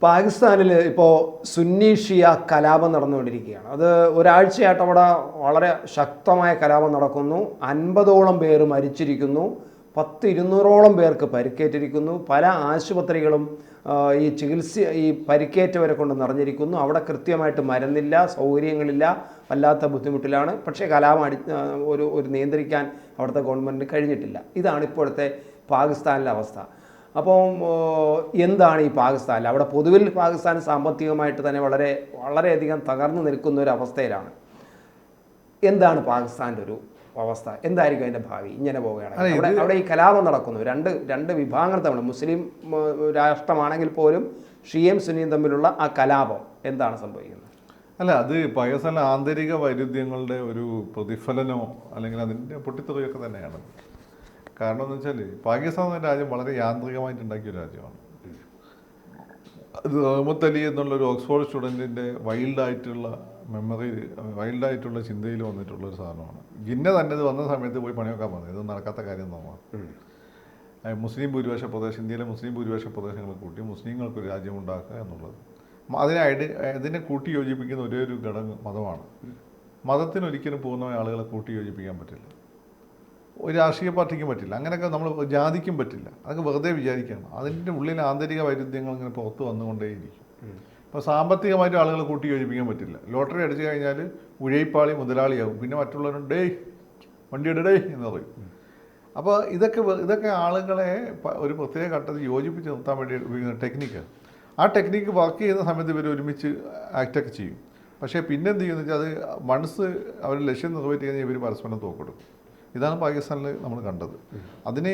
പാകിസ്ഥാനിൽ ഇപ്പോൾ സുന്നി ഷിയ കലാപം നടന്നുകൊണ്ടിരിക്കുകയാണ്. അത് ഒരാഴ്ചയായിട്ട് അവിടെ വളരെ ശക്തമായ കലാപം നടക്കുന്നു. 50ഓളം പേര് മരിച്ചിരിക്കുന്നു, 200-ഓളം പേർക്ക് പരിക്കേറ്റിരിക്കുന്നു. പല ആശുപത്രികളും ഈ പരിക്കേറ്റവരെ കൊണ്ട് നിറഞ്ഞിരിക്കുന്നു. അവിടെ കൃത്യമായിട്ട് മരുന്നില്ല, സൗകര്യങ്ങളില്ല, വല്ലാത്ത ബുദ്ധിമുട്ടിലാണ്. പക്ഷേ കലാപം ഒരു നിയന്ത്രിക്കാൻ അവിടുത്തെ ഗവൺമെൻറ്റിന് കഴിഞ്ഞിട്ടില്ല. ഇതാണ് ഇപ്പോഴത്തെ പാകിസ്ഥാനിലെ അവസ്ഥ. അപ്പം എന്താണ് ഈ പാകിസ്ഥാനിൽ? അവിടെ പൊതുവിൽ പാകിസ്ഥാൻ സാമ്പത്തികമായിട്ട് തന്നെ വളരെയധികം തകർന്നു നിൽക്കുന്ന ഒരു അവസ്ഥയിലാണ്. എന്താണ് പാകിസ്ഥാൻ്റെ ഒരു അവസ്ഥ? എന്തായിരിക്കും അതിൻ്റെ ഭാവി ഇങ്ങനെ പോവുകയാണെങ്കിൽ? അവിടെ ഈ കലാപം നടക്കുന്നു. രണ്ട് വിഭാഗങ്ങൾ തമ്മിൽ, മുസ്ലിം രാഷ്ട്രമാണെങ്കിൽ പോലും ഷിയയും സുന്നിയും തമ്മിലുള്ള ആ കലാപം എന്താണ് സംഭവിക്കുന്നത്? അല്ല, അത് പാകിസ്ഥാനിലെ ആന്തരിക വൈരുദ്ധ്യങ്ങളുടെ ഒരു പ്രതിഫലനമോ അല്ലെങ്കിൽ അതിൻ്റെ പൊട്ടിത്തെറിയൊക്കെ തന്നെയാണ്. കാരണം എന്ന് വെച്ചാൽ പാകിസ്ഥാൻ എന്ന രാജ്യം വളരെ യാന്ത്രികമായിട്ട് ഉണ്ടാക്കിയ ഒരു രാജ്യമാണ്. അത് റഹ്മത്ത് അലി എന്നുള്ളൊരു ഓക്സ്ഫോർഡ് സ്റ്റുഡൻറ്റിൻ്റെ വൈൽഡായിട്ടുള്ള ചിന്തയിൽ വന്നിട്ടുള്ള ഒരു സാധനമാണ്. ജിന്ന തന്നെ ഇത് വന്ന സമയത്ത് പോയി പണിയൊക്കാൻ പറഞ്ഞത് ഇത് നടക്കാത്ത കാര്യം തോന്നാം. മുസ്ലിം ഭൂരിപക്ഷ പ്രദേശം, ഇന്ത്യയിലെ മുസ്ലിം ഭൂരിപക്ഷ പ്രദേശങ്ങൾ കൂട്ടി മുസ്ലിങ്ങൾക്കൊരു രാജ്യം ഉണ്ടാക്കുക എന്നുള്ളത്, ഇതിനെ കൂട്ടി യോജിപ്പിക്കുന്ന ഒരേ ഒരു ഘടകം മതമാണ്. മതത്തിനൊരിക്കലും പൂർണ്ണമായ ആളുകളെ കൂട്ടി യോജിപ്പിക്കാൻ പറ്റില്ല, ഒരു രാഷ്ട്രീയ പാർട്ടിക്കും പറ്റില്ല, അങ്ങനെയൊക്കെ നമ്മൾ ജാതിക്കും പറ്റില്ല. അതൊക്കെ വെറുതെ വിചാരിക്കണം. അതിൻ്റെ ഉള്ളിൽ ആന്തരിക വൈരുദ്ധ്യങ്ങൾ ഇങ്ങനെ പുറത്ത് വന്നുകൊണ്ടേയിരിക്കും. ഇപ്പോൾ സാമ്പത്തികമായിട്ട് ആളുകളെ കൂട്ടി യോജിപ്പിക്കാൻ പറ്റില്ല. ലോട്ടറി അടിച്ചു കഴിഞ്ഞാൽ ഉഴയിപ്പാളി മുതലാളിയാവും, പിന്നെ മറ്റുള്ളവരും ഡേയ് വണ്ടിയുടെ ഡേയ് എന്ന് പറയും. അപ്പോൾ ഇതൊക്കെ ആളുകളെ ഒരു പ്രത്യേക ഘട്ടത്തിൽ യോജിപ്പിച്ച് നിർത്താൻ വേണ്ടി ഉപയോഗിക്കുന്ന ടെക്നിക്ക്. ആ ടെക്നിക്ക് വർക്ക് ചെയ്യുന്ന സമയത്ത് ഇവർ ഒരുമിച്ച് ആക്റ്റൊക്കെ ചെയ്യും. പക്ഷേ പിന്നെ എന്ത് ചെയ്യുന്നത് വെച്ചാൽ അത് മനസ്സ് അവർ ലക്ഷ്യം നിറവേറ്റി കഴിഞ്ഞാൽ ഇവർ പരസ്പരം തോക്കെടുക്കും. ഇതാണ് പാകിസ്ഥാനിൽ നമ്മൾ കണ്ടത്. അതിനെ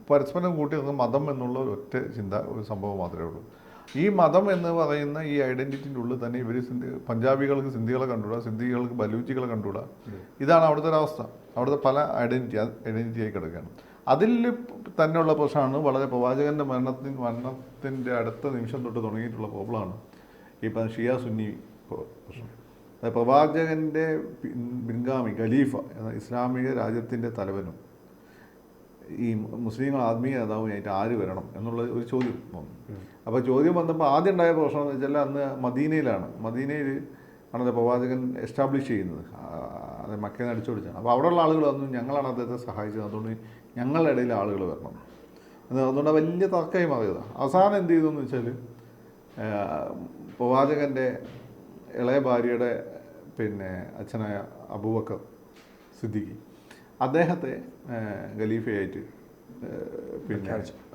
പരസ്പരം കൂട്ടി നിർത്തുന്ന മതം എന്നുള്ള ഒരു സംഭവം മാത്രമേ ഉള്ളൂ. ഈ മതം എന്ന് പറയുന്ന ഈ ഐഡൻറ്റിറ്റിൻ്റെ ഉള്ളിൽ തന്നെ ഇവർ പഞ്ചാബികൾക്ക് സിന്ധികളെ കണ്ടുകൂടാ, സിന്ധികൾക്ക് ബലൂച്ചികളെ കണ്ടുകൂടാ. ഇതാണ് അവിടുത്തെ ഒരവസ്ഥ. അവിടുത്തെ പല ഐഡൻറ്റിറ്റിയായി കിടക്കുകയാണ്. അതിൽ തന്നെയുള്ള പ്രശ്നമാണ് വളരെ പ്രവാചകൻ്റെ മരണത്തിൻ്റെ അടുത്ത നിമിഷം തൊട്ട് തുടങ്ങിയിട്ടുള്ള പ്രോബ്ലമാണ് ഇപ്പം ഷിയ സുന്നി പ്രശ്നം. പ്രവാചകൻ്റെ പിൻഗാമി ഖലീഫ എന്ന ഇസ്ലാമിക രാജ്യത്തിൻ്റെ തലവനും ഈ മുസ്ലിങ്ങൾ ആത്മീയ നേതാവുമായിട്ട് ആര് വരണം എന്നുള്ള ഒരു ചോദ്യം വന്നു. അപ്പോൾ ചോദ്യം വന്നപ്പോൾ ആദ്യം ഉണ്ടായ പ്രശ്നം എന്ന് വെച്ചാൽ അന്ന് മദീനയിൽ ആണല്ലോ പ്രവാചകൻ എസ്റ്റാബ്ലിഷ് ചെയ്യുന്നത്. അത് മക്കയിൽ നിന്ന് അടിച്ചോടിച്ചാണ്. അപ്പോൾ അവിടെയുള്ള ആളുകൾ വന്നു, ഞങ്ങളാണ് അദ്ദേഹത്തെ സഹായിച്ചത്, അതുകൊണ്ട് ഞങ്ങളുടെ ഇടയിൽ ആളുകൾ വരണം അതുകൊണ്ട് വലിയ തർക്കമായി മാറിയതാണ്. അവസാനം എന്ത് ചെയ്തു എന്ന് വെച്ചാൽ പ്രവാചകൻ്റെ ഇളയ ഭാര്യയുടെ അച്ഛനായ അബൂബക്കർ സിദ്ദീഖി അദ്ദേഹത്തെ ഖലീഫയായിട്ട്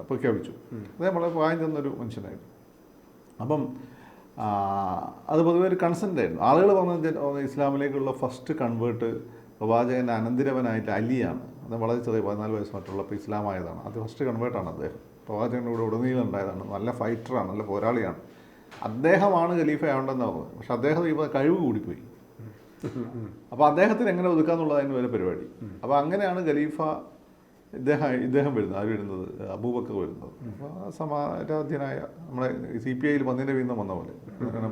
പ്രഖ്യാപിച്ചു. അദ്ദേഹം വളരെ പ്രായം ചെന്നൊരു മനുഷ്യനായിരുന്നു. അപ്പം അത് പൊതുവെ ഒരു കൺസെൻ്റ് ആയിരുന്നു. ആളുകൾ പറഞ്ഞ ഇസ്ലാമിലേക്കുള്ള ഫസ്റ്റ് കൺവേർട്ട് പ്രവാചകൻ്റെ അനന്തിരവനായിട്ട് അലിയാണ്. അത് വളരെ ചെറിയ 14 വയസ്സ് മറ്റുള്ളപ്പോൾ ഇസ്ലാമായതാണ്. അത് ഫസ്റ്റ് കൺവേർട്ടാണ് അദ്ദേഹം. പ്രവാചകൻ്റെ കൂടെ ഉടനീളം ഉണ്ടായതാണ്. നല്ല ഫൈറ്ററാണ്, നല്ല പോരാളിയാണ്. അദ്ദേഹമാണ് ഖലീഫ ആവേണ്ടെന്ന് പറഞ്ഞത്. പക്ഷെ അദ്ദേഹം ഇപ്പോൾ കഴിവ് കൂടിപ്പോയി. അപ്പോൾ അദ്ദേഹത്തിന് എങ്ങനെ ഒതുക്കാന്നുള്ളതായിരുന്നു വരെ പരിപാടി. അപ്പോൾ അങ്ങനെയാണ് ഖലീഫ ഇദ്ദേഹം വരുന്നത് അബൂബക്കർ വരുന്നത്. അപ്പോൾ സമാരാധ്യനായ നമ്മുടെ CPIയിൽ പന്നിൻ്റെ വീന്ന് വന്ന പോലെ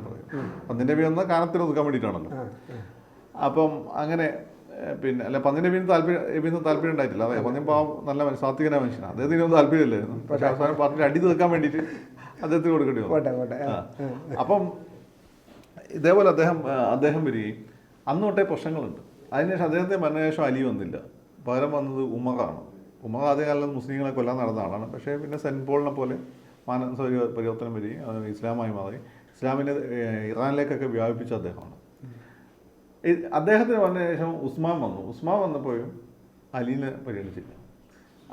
പറയും. പന്നിൻ്റെ വീന്ന കാനത്തിന് ഒതുക്കാൻ വേണ്ടിയിട്ടാണല്ലോ. അപ്പം അങ്ങനെ അല്ല പന്നിൻ്റെ വീണ് താല്പര്യം ഉണ്ടായിട്ടില്ല. അതെ, പന്നിൻ പാവം നല്ല സാത്വികനായ മനുഷ്യനാണ്. അദ്ദേഹത്തിന് ഒന്നും താല്പര്യമില്ലായിരുന്നു. പക്ഷേ അവസാനം പാർട്ടിയിൽ അടി തീർക്കാൻ വേണ്ടിയിട്ട് അദ്ദേഹത്തിന് കൊടുക്കേണ്ടി വന്നു. അപ്പം ഇതേപോലെ അദ്ദേഹം വരികയും അന്ന് തൊട്ടേ പ്രശ്നങ്ങളുണ്ട്. അതിനുശേഷം അദ്ദേഹത്തെ മരണശേഷം അലി വന്നില്ല, പകരം വന്നത് ഉമറാണ്. ഉമർ ആദ്യകാലം മുസ്ലിങ്ങളെ കൊല്ലാൻ നടന്ന ആളാണ്. പക്ഷേ പിന്നെ സെൻറ്റ് പോളിനെ പോലെ മാനസിക പരിവർത്തനം വരികയും ഇസ്ലാമായി മാറി ഇസ്ലാമിനെ ഇറാനിലേക്കൊക്കെ വ്യാപിപ്പിച്ച അദ്ദേഹമാണ്. അദ്ദേഹത്തിന് വന്ന ശേഷം ഉസ്മാൻ വന്നപ്പോഴും അലീനെ പരിഗണിച്ചില്ല.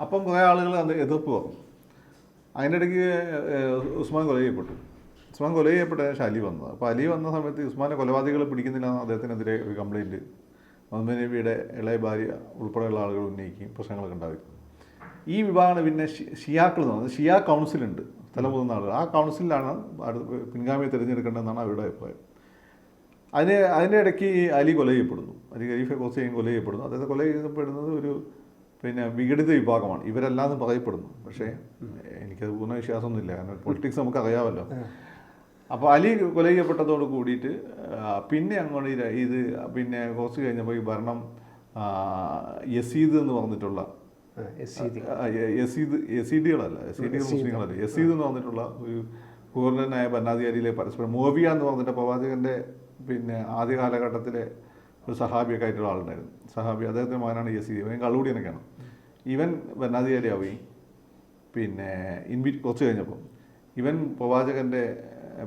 അപ്പം കുറേ ആളുകൾ അത് എതിർപ്പ് പറഞ്ഞു. അതിൻ്റെ ഇടയ്ക്ക് ഉസ്മാൻ കൊല ചെയ്യപ്പെട്ട ശേഷം അലി വന്നത്. അപ്പോൾ അലി വന്ന സമയത്ത് ഉസ്മാനെ കൊലപാതകളെ പിടിക്കുന്നില്ല എന്ന് അദ്ദേഹത്തിനെതിരെ ഒരു കംപ്ലയിൻറ്റ് മുഹമ്മദ് നബിയുടെ ഇളയ ഭാര്യ ഉൾപ്പെടെയുള്ള ആളുകൾ ഉന്നയിക്കുകയും പ്രശ്നങ്ങളൊക്കെ ഉണ്ടായിരുന്നു. ഈ വിഭാഗമാണ് പിന്നെ ഷിയാക്കൾ എന്ന് പറയുന്നത്. ഷിയ കൗൺസിലുണ്ട്, തലമുതിർന്ന ആളുകൾ. ആ കൗൺസിലാണ് പിൻഗാമിയെ തിരഞ്ഞെടുക്കേണ്ടതെന്നാണ് അവരുടെ അഭിപ്രായം. അതിൻ്റെ ഇടയ്ക്ക് അലി കൊല ചെയ്യപ്പെടുന്നു. അലി ഖലീഫയെ കുറച്ച് കഴിയും കൊല ചെയ്യപ്പെടുന്നു. അദ്ദേഹത്തെ കൊല ചെയ്യപ്പെടുന്നത് ഒരു വിഘടിത വിഭാഗമാണ്, ഇവരെല്ലാതും പറയപ്പെടുന്നു. പക്ഷേ എനിക്കത് പൂർണ്ണ വിശ്വാസമൊന്നുമില്ല, കാരണം പൊളിറ്റിക്സ് നമുക്ക് അറിയാമല്ലോ. അപ്പോൾ അലി കൊല ചെയ്യപ്പെട്ടതോട് കൂടിയിട്ട് പിന്നെ അങ്ങോട്ട് കുറച്ച് കഴിഞ്ഞപ്പോൾ ഈ ഭരണം യസീദ് എന്ന് പറഞ്ഞിട്ടുള്ള യസീദികളല്ല, യസീദികൾ മുസ്ലിങ്ങളല്ല, യസീദ് എന്ന് പറഞ്ഞിട്ടുള്ള ഒരു ഗവർണറായ ഭരണാധികാരിയിലെ പരസ്പരം മുഅവിയ എന്ന് പറഞ്ഞിട്ട് പ്രവാചകൻ്റെ പിന്നെ ആദ്യ കാലഘട്ടത്തിലെ ഒരു സഹാബിയൊക്കെ ആയിട്ടുള്ള ആളുണ്ടായിരുന്നു. സഹാബി അദ്ദേഹത്തിൻ്റെ മകനാണ് യസീദ്. ഇവൻ കള്ളുകൂടിയൊക്കെയാണ്. ഇവൻ ഭരണാധികാരിയാവുകയും പിന്നെ കുറച്ച് കഴിഞ്ഞപ്പോൾ ഇവൻ പ്രവാചകൻ്റെ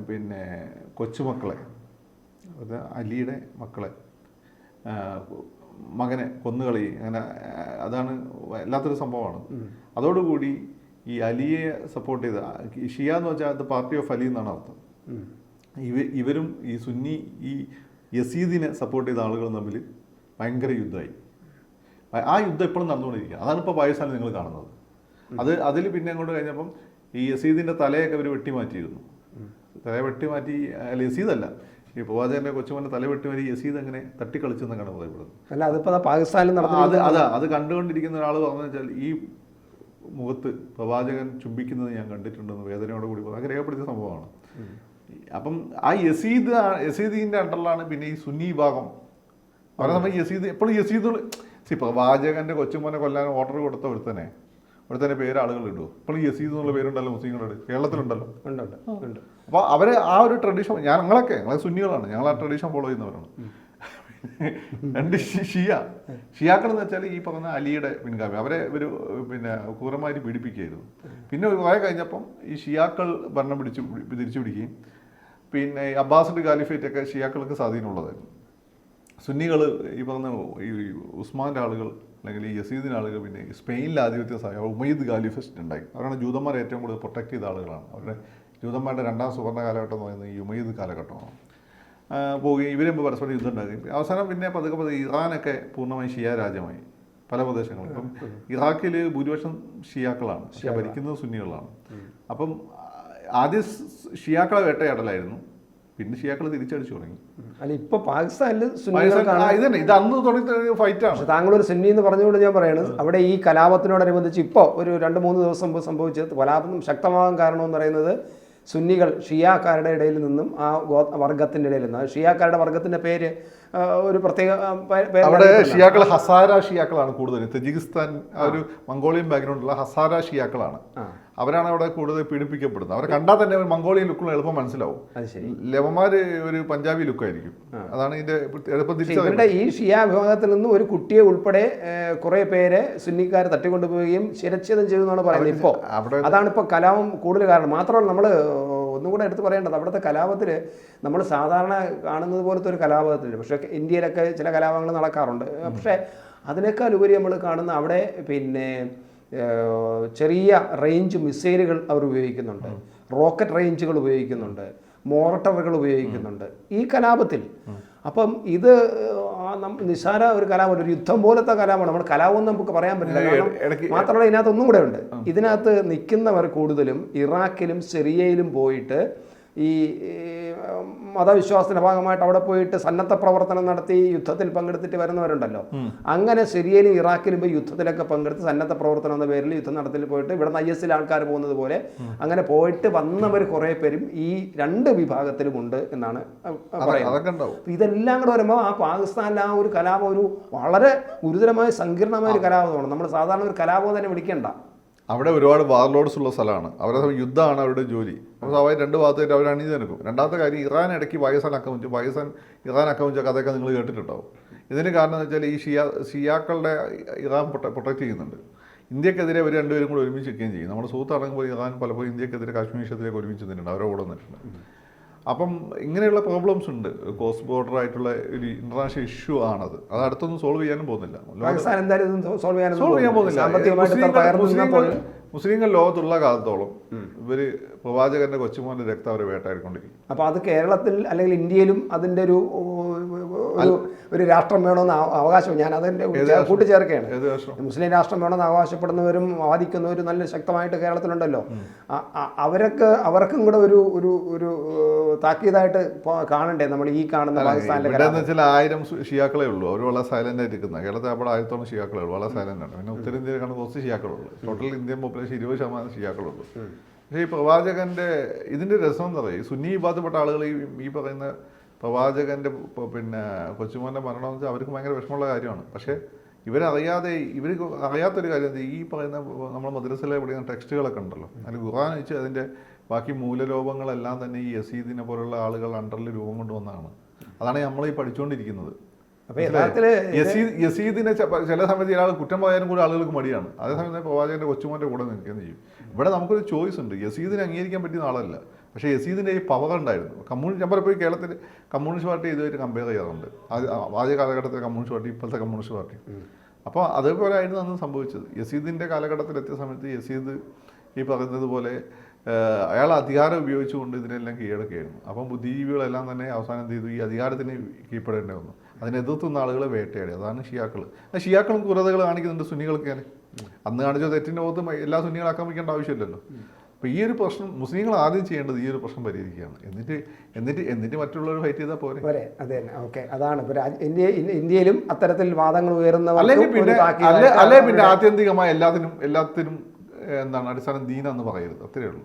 പിന്നെ കൊച്ചുമക്കളെ, അലിയുടെ മക്കളെ മകനെ കൊന്നുകളി, അങ്ങനെ അതാണ് വല്ലാത്തൊരു സംഭവമാണ്. അതോടുകൂടി ഈ അലിയെ സപ്പോർട്ട് ചെയ്ത ഷിയ എന്ന് വെച്ചാൽ അത് പാർട്ടി ഓഫ് അലി എന്നാണ് അർത്ഥം. ഇവരും ഈ സുന്നി ഈ യസീദിനെ സപ്പോർട്ട് ചെയ്ത ആളുകളും തമ്മിൽ ഭയങ്കര യുദ്ധമായി. ആ യുദ്ധം ഇപ്പോഴും നടന്നുകൊണ്ടിരിക്കുക. അതാണ് ഇപ്പോൾ പാകിസ്ഥാനിൽ നിങ്ങൾ കാണുന്നത്. അതിൽ പിന്നെ അങ്ങോട്ട് കഴിഞ്ഞപ്പം ഈ യസീദിൻ്റെ തലയൊക്കെ അവർ വെട്ടിമാറ്റിയിരുന്നു. തല വെട്ടിമാറ്റി, അല്ല യസീദല്ല, ഈ പ്രവാചകന്റെ കൊച്ചുമോൻ്റെ തല വെട്ടിമാറ്റി യസീദ് അങ്ങനെ തട്ടിക്കളിച്ചെന്നൊക്കെയാണ് പറയപ്പെടുന്നത്. അല്ല, അതിപ്പോൾ പാകിസ്ഥാനിൽ അത് കണ്ടുകൊണ്ടിരിക്കുന്ന ഒരാൾ പറഞ്ഞു വെച്ചാൽ ഈ മുഖത്ത് പ്രവാചകൻ ചുംബിക്കുന്നത് ഞാൻ കണ്ടിട്ടുണ്ടെന്ന് വേദനയോട് കൂടി അങ്ങനെ രേഖപ്പെടുത്തിയ സംഭവമാണ്. അപ്പം ആ യസീദിൻ്റെ അണ്ടറിലാണ് പിന്നെ ഈ സുന്നി വിഭാഗം. അവരെ നമ്മൾ യസീദ് എപ്പോഴും യസീദ് പ്രവാചകന്റെ കൊച്ചുമോനെ കൊല്ലാൻ ഓർഡർ കൊടുത്ത ഒരുത്തന്നെ പേര് ആളുകൾ ഇടുമോ? ഇപ്പോഴും യസീദ് എന്നുള്ള പേരുണ്ടല്ലോ മുസ്ലിങ്ങളുടെ, കേരളത്തിലുണ്ടല്ലോ. അപ്പോൾ അവർ ആ ഒരു ട്രഡീഷൻ, ഞങ്ങൾ സുന്നികളാണ്, ഞങ്ങൾ ആ ട്രഡീഷൻ ഫോളോ ചെയ്യുന്നവരാണ്. രണ്ട് ഷിയാക്കൾ എന്ന് വെച്ചാൽ ഈ പറഞ്ഞ അലിയുടെ പിൻഗാമി. അവരെ ഒരു പിന്നെ ക്രൂരമായിട്ട് പീഡിപ്പിക്കുകയായിരുന്നു. പിന്നെ കുറേ കഴിഞ്ഞപ്പം ഈ ഷിയാക്കൾ ഭരണം തിരിച്ചു പിടിക്കുകയും പിന്നെ അബ്ബാസിഡ് ഖാലിഫേറ്റൊക്കെ ഷിയാക്കൾക്ക് സ്വാധീനമുള്ളതായിരുന്നു. സുന്നികൾ ഈ പറഞ്ഞ ഈ ഉസ്മാൻ്റെ ആളുകൾ അല്ലെങ്കിൽ ഈ യസീദിൻ്റെ ആളുകൾ പിന്നെ സ്പെയിനിലെ ആധിപത്യ ഉമയ്യദ് ഖാലിഫസ്റ്റ് ഉണ്ടായി. അവരാണ് ജൂതന്മാരെ ഏറ്റവും കൂടുതൽ പ്രൊട്ടക്ട് ചെയ്ത ആളുകളാണ്. അവരുടെ ജൂതന്മാരുടെ രണ്ടാം സുവർണ്ണ കാലഘട്ടം എന്ന് പറയുന്നത് ഈ ഉമയ്യദ് കാലഘട്ടമാണ്. പോവുകയും ഇവരും പരസ്പരം യുദ്ധം ഉണ്ടാകുകയും അവസാനം പിന്നെ പതുക്കെ ഇറാനൊക്കെ പൂർണ്ണമായി ഷിയ രാജ്യമായി പല പ്രദേശങ്ങളും. ഇപ്പം ഇറാഖിൽ ഭൂരിപക്ഷം ഷിയാക്കളാണ്, പക്ഷെ ഭരിക്കുന്നത് സുന്നികളാണ്. അപ്പം ആദ്യം ഷിയാക്കളെ വേട്ടയാടലായിരുന്നു, പിന്നെ ഷിയാക്കൾ തിരിച്ചടിച്ചു തുടങ്ങി. അല്ല, ഇപ്പൊ പാകിസ്ഥാനിൽ ഇത് അന്ന് തുടങ്ങിയ ഫൈറ്റാണ്. താങ്കളൊരു സുന്നി എന്ന് പറഞ്ഞുകൊണ്ട് ഞാൻ പറയുന്നത്, അവിടെ ഈ കലാപത്തിനോടനുബന്ധിച്ച് ഇപ്പോൾ ഒരു 2-3 ദിവസം മുമ്പ് സംഭവിച്ചത് കലാപം ശക്തമാകാൻ കാരണമെന്ന് പറയുന്നത് സുന്നികൾ ഷിയാക്കാരുടെ ഇടയിൽ നിന്നും ആ വർഗത്തിൻ്റെ ഇടയിൽ നിന്നും, ഷിയാക്കാരുടെ വർഗത്തിൻ്റെ പേര് ഒരു പ്രത്യേക അവിടെ ഷിയാക്കൾ ഹസാര ഷിയാക്കളാണ് കൂടുതൽ. തജിക്കിസ്ഥാൻ ഒരു മംഗോളിയൻ ബാക്ക്ഗ്രൗണ്ടുള്ള ഹസാര ഷിയാക്കളാണ്. അവരാണ് അവിടെ കൂടുതൽ പീഡിപ്പിക്കപ്പെടുന്നത്. അവരെ കണ്ടാൽ തന്നെ ഒരു മംഗോളിയൻ ലുക്കുള്ള എളുപ്പം മനസ്സിലാവും. ലെവന്മാര് ഒരു പഞ്ചാബി ലുക്കായിരിക്കും. അതാണ് ഇതിന്റെ എളുപ്പം ഇവരുടെ ഈ ഷിയ വിഭാഗത്തിൽ നിന്ന് ഒരു കുട്ടിയെ ഉൾപ്പെടെ കുറെ പേരെ സുന്നിക്കാർ തട്ടിക്കൊണ്ടുപോവുകയും ശിരച്ഛേദം ചെയ്തു എന്നാണ് പറയുന്നത്. ഇപ്പോൾ അതാണ് ഇപ്പോൾ കലാപം കൂടുതൽ കാരണം. മാത്രമല്ല, നമ്മൾ ഒന്നും കൂടെ എടുത്ത് പറയേണ്ടത്, അവിടുത്തെ കലാപത്തിൽ നമ്മൾ സാധാരണ കാണുന്നത് പോലത്തെ ഒരു കലാപത്തില്ല. പക്ഷേ ഇന്ത്യയിലൊക്കെ ചില കലാപങ്ങൾ നടക്കാറുണ്ട്. പക്ഷേ അതിനേക്കാൾ ഉപരി നമ്മൾ കാണുന്ന അവിടെ പിന്നെ ചെറിയ റേഞ്ച് മിസൈലുകൾ അവർ ഉപയോഗിക്കുന്നുണ്ട്, റോക്കറ്റ് റേഞ്ചുകൾ ഉപയോഗിക്കുന്നുണ്ട്, മോർട്ടറുകൾ ഉപയോഗിക്കുന്നുണ്ട് ഈ കലാപത്തിൽ. അപ്പം ഇത് നിസ്സാര ഒരു കലാപം, ഒരു യുദ്ധം പോലത്തെ കലാപമാണ്. നമ്മൾ കലാപം നമുക്ക് പറയാൻ പറ്റില്ല. കാരണം മാത്രമല്ല, ഇതിനകത്ത് ഒന്നും കൂടെ ഉണ്ട്. ഇതിനകത്ത് നിൽക്കുന്നവർ കൂടുതലും ഇറാഖിലും സിറിയയിലും പോയിട്ട് ഈ മതവിശ്വാസത്തിന്റെ ഭാഗമായിട്ട് അവിടെ പോയിട്ട് സന്നദ്ധ പ്രവർത്തനം നടത്തി യുദ്ധത്തിൽ പങ്കെടുത്തിട്ട് വരുന്നവരുണ്ടല്ലോ. അങ്ങനെ സിറിയയിലും ഇറാഖിലും പോയി യുദ്ധത്തിലൊക്കെ പങ്കെടുത്ത് സന്നദ്ധ പ്രവർത്തനം എന്ന പേരിൽ യുദ്ധം നടത്തിൽ പോയിട്ട് ഇവിടെ IS ആൾക്കാർ പോകുന്നത് പോലെ അങ്ങനെ പോയിട്ട് വന്നവർ കുറേ പേരും ഈ രണ്ട് വിഭാഗത്തിലും ഉണ്ട് എന്നാണ് പറയുന്നത്. ഇതെല്ലാം കൂടെ വരുമ്പോൾ ആ പാകിസ്ഥാനിലെ ആ ഒരു കലാപം ഒരു വളരെ ഗുരുതരമായ സങ്കീർണമായ ഒരു കലാപമാണ്. നമ്മൾ സാധാരണ ഒരു കലാപം തന്നെ വിളിക്കേണ്ട. അവിടെ ഒരുപാട് വാർലോഡ്സ് ഉള്ള സ്ഥലമാണ്. അവരുടെ യുദ്ധമാണ് അവരുടെ ജോലി. അപ്പോൾ സ്വാഭാവികം രണ്ട് ഭാഗത്തായിട്ട് അവർ അണിഞ്ഞെടുക്കും. രണ്ടാമത്തെ കാര്യം, ഇറാൻ ഇടയ്ക്ക് പാകിസ്ഥാൻ ഇറാൻ ആക്രമിച്ച കഥയൊക്കെ നിങ്ങൾ കേട്ടിട്ടുണ്ടാവും. ഇതിന് കാരണം എന്ന് വെച്ചാൽ ഈ ഷിയാക്കളുടെ ഇറാൻ പ്രൊട്ടക്ട് ചെയ്യുന്നുണ്ട്. ഇന്ത്യക്കെതിരെ അവർ രണ്ടുപേരും കൂടെ ഒരുമിച്ച് നിൽക്കുകയും ചെയ്യും. നമ്മുടെ സുഹൃത്ത് അടങ്ങുമ്പോൾ ഇറാൻ പലപ്പോഴും ഇന്ത്യക്കെതിരെ കാശ്മീർ വിഷയത്തിലേക്ക് ഒരുമിച്ച് നിന്നിട്ടുണ്ട്, അവരെ കൂടെ വന്നിട്ടുണ്ട്. അപ്പം ഇങ്ങനെയുള്ള പ്രോബ്ലംസ് ഉണ്ട്. കോസ്റ്റ് ബോർഡർ ആയിട്ടുള്ള ഒരു ഇന്റർനാഷണൽ ഇഷ്യൂ ആണത്. അത് അടുത്തൊന്നും സോൾവ് ചെയ്യാനും പോകുന്നില്ല. മുസ്ലിങ്ങൾ ലോകത്തുള്ള കാലത്തോളം ഇവര് പ്രവാചകന്റെ കൊച്ചുമോന്റെ രക്തം അവരെ വേട്ടായിക്കൊണ്ടിരിക്കും. അപ്പൊ അത് കേരളത്തിൽ അല്ലെങ്കിൽ ഇന്ത്യയിലും അതിന്റെ ഒരു രാഷ്ട്രം വേണമെന്ന് അവകാശം, ഞാൻ അതിന്റെ കൂട്ടിച്ചേർക്കുകയാണ്. മുസ്ലിം രാഷ്ട്രം വേണമെന്ന് അവകാശപ്പെടുന്നവരും വാദിക്കുന്നവരും നല്ല ശക്തമായിട്ട് കേരളത്തിലുണ്ടല്ലോ. അവർക്കും കൂടെ ഒരു താക്കീതായിട്ട് കാണണ്ടേ നമ്മൾ ഈ കാണുന്ന പാകിസ്ഥാനിലെ? 1000 ഷിയാക്കളേ ഉള്ളൂ. അവർ വളരെ സൈലന്റ് ആയിട്ട് ഇരിക്കുന്നത്. കേരളത്തിൽ അവിടെ 1000 ഷിയാക്കളേ ഉള്ളൂ, വളരെ സൈലന്റ് ആണ്. പിന്നെ ഉത്തരേന്ത്യയിൽ കാണുന്ന കുറച്ച് ഷിയാക്കളുള്ളൂ. ടോട്ടൽ ഇന്ത്യൻ പോപ്പുലേഷൻ 20% ഷിയാക്കളുള്ളൂ. പക്ഷേ ഈ പ്രവാചകന്റെ ഇതിന്റെ രസം എന്താ പറയുക, ഈ സുന്നി വിഭാഗത്തിൽപ്പെട്ട ആളുകൾ ഈ പറയുന്ന പ്രവാചകന്റെ പിന്നെ കൊച്ചുമോന്റെ മരണം എന്ന് വെച്ചാൽ അവർക്ക് ഭയങ്കര വിഷമമുള്ള കാര്യമാണ്. പക്ഷേ ഇവർക്ക് അറിയാത്തൊരു കാര്യം, ഈ പറയുന്ന നമ്മൾ മദ്രസയിലെ പഠിക്കുന്ന ടെക്സ്റ്റുകളൊക്കെ ഉണ്ടല്ലോ, അതിൽ ഖുർആൻ വെച്ച് അതിൻ്റെ ബാക്കി മൂലരോപങ്ങളെല്ലാം തന്നെ ഈ യസീദിനെ പോലുള്ള ആളുകൾ അണ്ടറിൽ രൂപം കൊണ്ടുവന്നതാണ്. അതാണ് നമ്മൾ ഈ പഠിച്ചുകൊണ്ടിരിക്കുന്നത്. അപ്പോൾ യഥാർത്ഥത്തിൽ യസീദിനെ ചില സമയത്ത് ചില ആൾ കുറ്റം പറയാനും കൂടെ ആളുകൾക്ക് മടിയാണ്. അതേസമയത്ത് പ്രവാചകന്റെ കൊച്ചുമോൻ്റെ കൂടെ നിൽക്കുകയും ചെയ്യും. ഇവിടെ നമുക്കൊരു ചോയ്സ് ഉണ്ട്. യസീദിനെ അംഗീകരിക്കാൻ പറ്റിയ ആളല്ല, പക്ഷേ യസീദിൻ്റെ ഈ പവർ ഉണ്ടായിരുന്നു. ഞാൻ പലപ്പോഴും കേരളത്തിൽ കമ്മ്യൂണിസ്റ്റ് പാർട്ടി ഇതുമായിട്ട് കമ്പയർ ചെയ്യാറുണ്ട്. ആദ്യ കാലഘട്ടത്തിലെ കമ്മ്യൂണിസ്റ്റ് പാർട്ടി, ഇപ്പോഴത്തെ കമ്മ്യൂണിസ്റ്റ് പാർട്ടി. അപ്പോൾ അതേപോലെ ആയിരുന്നു അന്ന് സംഭവിച്ചത്. യസീദിൻ്റെ കാലഘട്ടത്തിലെത്തിയ സമയത്ത് യസീദ് ഈ പറയുന്നത് പോലെ അയാൾ അധികാരം ഉപയോഗിച്ചുകൊണ്ട് ഇതിനെല്ലാം കീഴടക്കുകയായിരുന്നു. അപ്പം ബുദ്ധിജീവികളെല്ലാം തന്നെ അവസാനം എന്ത് ചെയ്തു, ഈ അധികാരത്തിന് കീഴ്പ്പെടേണ്ടി വന്നു. അതിനെതിർത്തുന്ന ആളുകളെ വേട്ടയാടി. അതാണ് ഷിയാക്കൾ. ഷിയാക്കളും ക്രൂരതകൾ കാണിക്കുന്നുണ്ട് സുന്നികൾക്ക്. ഞാൻ അന്ന് കാണിച്ച തെറ്റിൻ്റെ പുറത്ത് എല്ലാ സുന്നികളെ ആക്രമിക്കേണ്ട ആവശ്യമില്ലല്ലോ. അപ്പോൾ ഈ ഒരു പ്രശ്നം മുസ്ലിങ്ങൾ ആദ്യം ചെയ്യേണ്ടത് ഈ ഒരു പ്രശ്നം പരിഹരിക്കുകയാണ്. എന്നിട്ട് മറ്റുള്ളവർ ഫൈറ്റ് ചെയ്താൽ പോരെ. അതെ തന്നെ. ഓക്കെ, അതാണ് ഇപ്പോൾ ഇന്ത്യയിലും അത്തരത്തിൽ വാദങ്ങൾ ഉയർന്ന അല്ലെങ്കിൽ പിന്നെ ആത്യന്തികമായി എല്ലാത്തിനും എന്താണ് അടിസ്ഥാനം ദീനാന്ന് പറയരുത്. അത്രയേ ഉള്ളൂ.